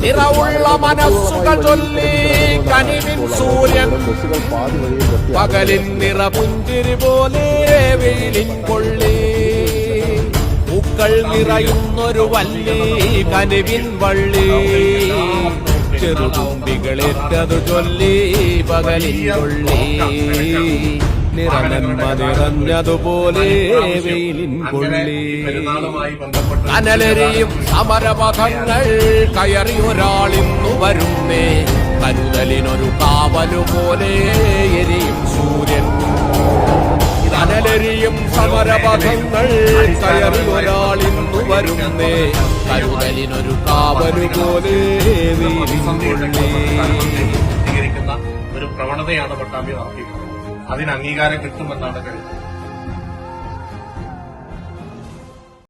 നിറവുള്ള മനസ്സുകൾ ചൊല്ലി കനിവിൻ സൂര്യൻ പകലിൻ നിറപുഞ്ചിരി പോലെ വെയിലിൻ കൊള്ളി പൂക്കൾ നിറയുന്നൊരു വള്ളി കനിവിൻ വള്ളി ചെറുതുമ്പികളേറ്റതു ചൊല്ലി പകലിൻ കൊള്ളി നിറനന്മ നിറഞ്ഞതുപോലെ വെയിലിൻ കൊള്ളി കനലെരിയും സമരപഥങ്ങൾ കയറി ഒരാളിന്നു വരുന്നേ കരുതലിനൊരു കാവലുപോലെ എരിയും സൂര്യൻ കനലെരിയും സമരപഥങ്ങൾ കയറി ഒരാളിന്നു വരുന്നേ കരുതലിനൊരു കാവലുപോലെ വെയിലിൻ കൊള്ളി ഒരു പ്രവണതയാണ് പട്ടാമ്പി നടത്തിയിട്ടുള്ളത്. അതിന് അംഗീകാരം കിട്ടുമെന്നാണ് കരുതുന്നത്.